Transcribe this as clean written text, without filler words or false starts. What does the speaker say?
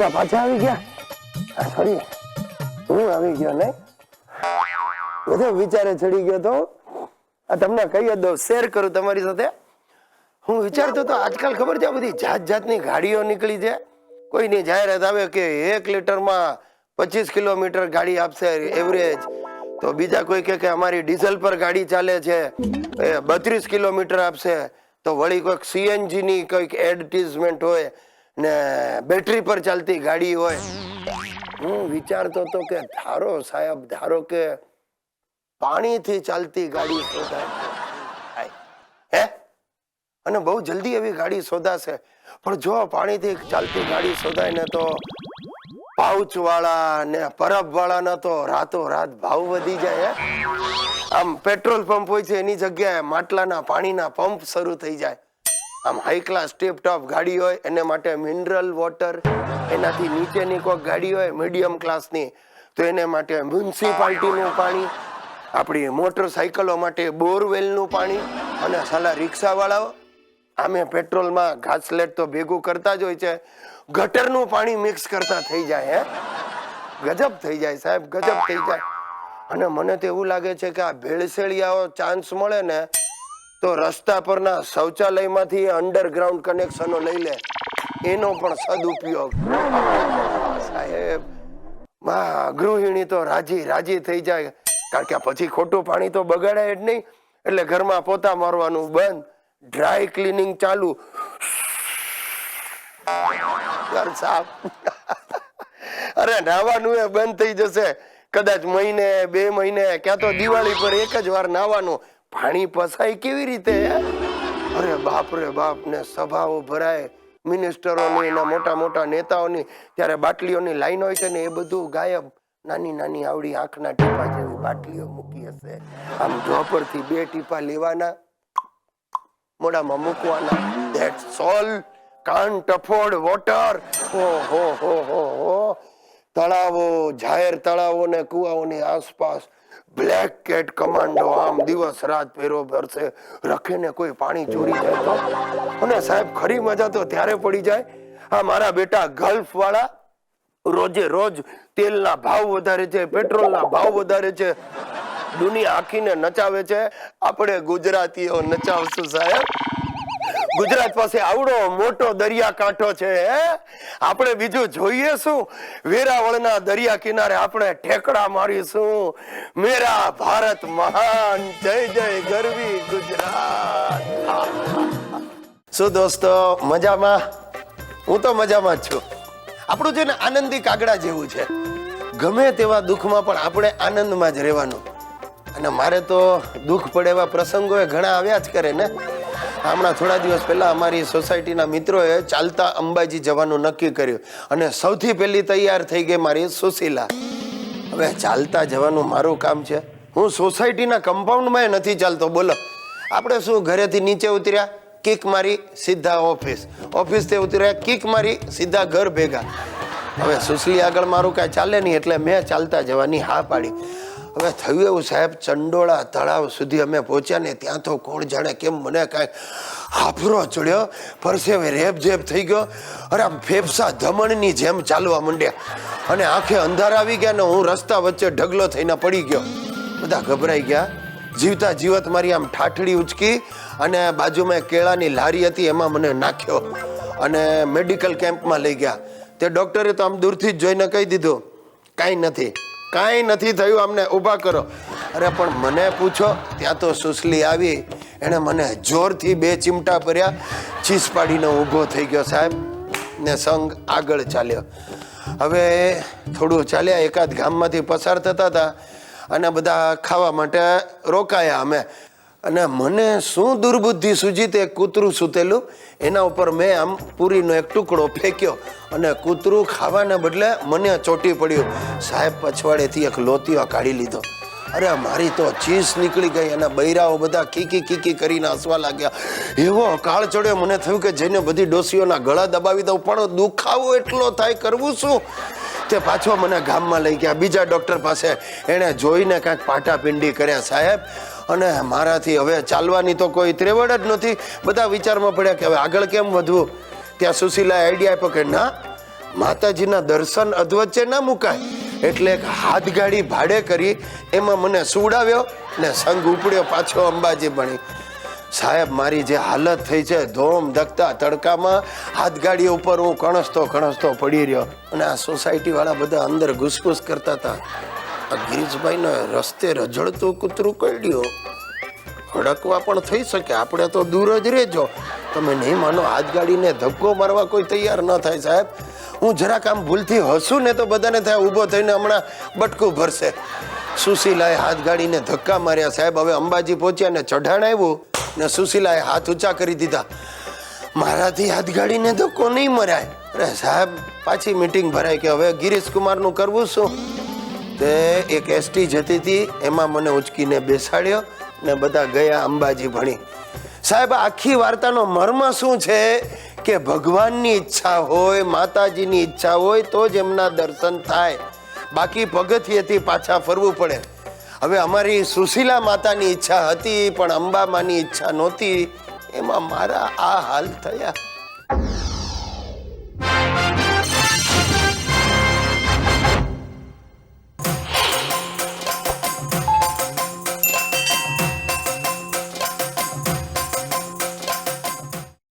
બધા પાછા આવી ગયા? સોરી, હું આવી ગયો નહીં, બધો વિચારે ચડી ગયો તો આ તમને કહી દઉં, શેર કરું તમારી સાથે. હું વિચારતો તો આજકાલ ખબર છે બધી જાત જાતની ગાડીઓ નીકળી છે. કોઈની જાહેરાત આવે કે 1 લીટરમાં 25 કિલોમીટર ગાડી આપશે એવરેજ, તો બીજા કોઈ કે અમારી ડીઝલ પર ગાડી ચાલે છે 32 કિલોમીટર આપશે, તો વળી કોઈક સીએનજી ની કોઈક એડવર્ટાઇઝમેન્ટ હોય ને બેટરી પર ચાલતી ગાડી હોય. હું વિચારતો હતો કે ધારો સાહેબ, ધારો કે પાણીથી ચાલતી ગાડી શોધાય હે, અને બહુ જલ્દી એવી ગાડી શોધાશે. પણ જો પાણીથી ચાલતી ગાડી શોધાય ને તો પાઉચ વાળા ને પરબ વાળાના તો રાતો રાત ભાવ વધી જાય. આમ પેટ્રોલ પંપ હોય છે એની જગ્યાએ માટલાના પાણીના પંપ શરૂ થઈ જાય. આમ હાઈ ક્લાસ ટીપ ટોપ ગાડી હોય એને માટે મિનરલ વોટર, એનાથી નીચેની કોઈ ગાડી હોય મીડિયમ ક્લાસની તો એને માટે મ્યુનિસિપાલિટીનું પાણી, આપણી મોટરસાયકલો માટે બોરવેલનું પાણી, અને સાલા રિક્ષા વાળાઓ આમે પેટ્રોલમાં ઘાસલેટ તો ભેગું કરતા જ હોય છે, ગટરનું પાણી મિક્સ કરતા થઈ જાય. ગજબ થઈ જાય સાહેબ, ગજબ થઈ જાય. અને મને તો એવું લાગે છે કે આ ભેળસેળિયાઓ ચાન્સ મળે ને તો રસ્તા પરના શૌચાલયમાંથી અંડરગ્રાઉન્ડ કનેક્શનો લઈ લે, એનો પણ સદુપયોગ. સાહેબ ગૃહિણી તો રાજી થઈ જાય, કારણ કે પછી ખોટું પાણી તો બગાડાય જ નહીં, એટલે ઘરમાં પોતા મારવાનું બંધ, ડ્રાય ક્લીનિંગ ચાલુ. અરે નાવાનું એ બંધ થઈ જશે કદાચ મહિને 2 મહિને, ક્યાં તો દિવાળી પર એક જ વાર નાવાનું. પાણી પસાય કેવી રીતે? અરે બાપ રે બાપ. ને સભાઓ ભરાય મિનિસ્ટરોની ને મોટા મોટા નેતાઓની, ત્યારે બાટલીઓની લાઈન હોય છે ને એ બધું ગાયબ. નાની નાની આવડી આંખના ટીપા જેવી બાટલીઓ મૂકી હશે. આમ ધોપરથી 2 ટીપા લેવાના, મોઢામાં મૂકવાના. That's all. Can't afford water. તળાવો, જાહેર તળાવો ને કુવાઓની આસપાસ બ્લેક કેટ કમાન્ડો આમ દિવસ રાત ફેરો ભરશે, રખે ને કોઈ પાણી ચોરી જાય તો. અને સાહેબ ખરી મજા તો ત્યારે પડી જાય, આ મારા બેટા ગલ્ફ વાળા રોજે રોજ તેલના ભાવ વધારે છે, પેટ્રોલના ભાવ વધારે છે, દુનિયા આખીને નચાવે છે. આપણે ગુજરાતીઓ નચાવશું સાહેબ. ગુજરાત પાસે આવડો મોટો દરિયા કાંઠો છે, આપણે બીજું જોઈએ શું? વેરાવળના દરિયા કિનારે આપણે ઠેકડા મારીશું. મેરા ભારત મહાન, જય જય ગરવી ગુજરાત. શું દોસ્તો મજામાં? હું તો મજામાં જ છું. આપણું છે ને આનંદી કાગડા જેવું છે, ગમે તેવા દુઃખમાં પણ આપણે આનંદમાં જ રહેવાનું. અને મારે તો દુઃખ પડે એવા પ્રસંગો ઘણા આવ્યા જ કરે ને. હમણાં થોડા દિવસ પહેલા અમારી સોસાયટીના મિત્રોએ ચાલતા અંબાજી જવાનું નક્કી કર્યું, અને સૌથી પહેલી તૈયાર થઈ ગઈ મારી સુશીલા. હવે ચાલતા જવાનું મારું કામ છે, હું સોસાયટીના કમ્પાઉન્ડમાં નથી ચાલતો. બોલો, આપણે શું ઘરેથી નીચે ઉતર્યા, કિક મારી સીધા ઓફિસ, ઓફિસથી ઉતર્યા કિક મારી સીધા ઘર ભેગા. હવે સુશલી આગળ મારું કાંઈ ચાલે નહીં, એટલે મેં ચાલતા જવાની હા પાડી. હવે થયું એવું સાહેબ, ચંડોળા તળાવ સુધી અમે પહોંચ્યા ને ત્યાં તો કોણ જાણે કેમ મને કાંઈ હાફરો ચડ્યો, પરસેવે રેબઝેબ થઈ ગયો. અરે આમ ફેફસા ધમણની જેમ ચાલવા માંડ્યા, અને આંખે અંધાર આવી ગયા ને હું રસ્તા વચ્ચે ઢગલો થઈને પડી ગયો. બધા ગભરાઈ ગયા. જીવતા જીવત મારી આમ ઠાઠડી ઉચકી અને બાજુમાં એક કેળાની લારી હતી એમાં મને નાખ્યો અને મેડિકલ કેમ્પમાં લઈ ગયા. તે ડોક્ટરે તો આમ દૂરથી જ જોઈને કહી દીધું, કાંઈ નથી થયું, અમને ઊભા કરો. અરે પણ મને પૂછો, ત્યાં તો સુશલી આવી, એણે મને જોરથી 2 ચીમટા ભર્યા, ચીસ પાડીને ઊભો થઈ ગયો સાહેબ, ને સંગ આગળ ચાલ્યો. હવે થોડું ચાલ્યા, એકાદ ગામમાંથી પસાર થતા હતા અને બધા ખાવા માટે રોકાયા અમે. અને મને શું દુર્બુદ્ધિ સૂજી, તે કૂતરું સૂતેલું એના ઉપર મેં આમ પૂરીનો એક ટુકડો ફેંક્યો અને કૂતરું ખાવાને બદલે મને ચોંટી પડ્યું. સાહેબ પછવાડેથી એક લોતીઓ કાઢી લીધો. અરે મારી તો ચીસ નીકળી ગઈ, અને બૈરાઓ બધા કીકી કરીને હસવા લાગ્યા. એવો કાળ ચડ્યો, મને થયું કે જઈને બધી ડોસીઓના ગળા દબાવી દઉં, પણ દુખાવો એટલો થાય, કરવું શું? તે પાછો મને ગામમાં લઈ ગયા બીજા ડોક્ટર પાસે. એણે જોઈને કાંઈક પાટાપિંડી કર્યા સાહેબ, અને મારાથી હવે ચાલવાની તો કોઈ ત્રેવડ જ નથી. બધા વિચારમાં પડ્યા કે હવે આગળ કેમ વધવું. ત્યાં સુશીલાએ આઈડિયા આપ્યો કે ના, માતાજીના દર્શન અધવચ્ચે ના મુકાય, એટલે એક હાથગાડી ભાડે કરી એમાં મને સુવડાવ્યો ને સંગ ઉપડ્યો પાછો અંબાજી ભણી. સાહેબ મારી જે હાલત થઈ છે, ધોમ ધકતા તડકામાં હાથગાડી ઉપર હું કણસતો પડી રહ્યો, અને આ સોસાયટી વાળા બધા અંદર ઘૂસઘૂસ કરતા હતા. આ ગિરીશભાઈને રસ્તે રજળતું કૂતરું કરડ્યું, હડકવા પણ થઈ શકે, આપણે તો દૂર જ રહેજો. તમે નહીં માનો, હાથગાડીને ધક્કો મારવા કોઈ તૈયાર ન થાય સાહેબ. હું જરાક આમ ભૂલથી હસું ને તો બધાને થાય ઊભો થઈને હમણાં બટકું ભરશે. સુશીલાએ હાથગાડીને ધક્કા માર્યા સાહેબ. હવે અંબાજી પહોંચ્યા ને ચઢાણ આવ્યું ને સુશીલાએ હાથ ઊંચા કરી દીધા. મારાથી હાથગાડીને ધક્કો નહીં મરાય. અરે સાહેબ પાછી મીટિંગ ભરાય કે હવે ગિરીશ કુમારનું કરવું શું. તે એક એસટી જતી હતી, એમાં મને ઉંચકીને બેસાડ્યો ને બધા ગયા અંબાજી ભણી. સાહેબ આખી વાર્તાનો મર્મ શું છે કે ભગવાનની ઈચ્છા હોય, માતાજીની ઈચ્છા હોય તો જ એમના દર્શન થાય, બાકી પગથિયેથી પાછા ફરવું પડે. હવે અમારી સુશીલા માતાની ઈચ્છા હતી પણ અંબામાની ઈચ્છા નહોતી, એમાં મારા આ હાલ થયા.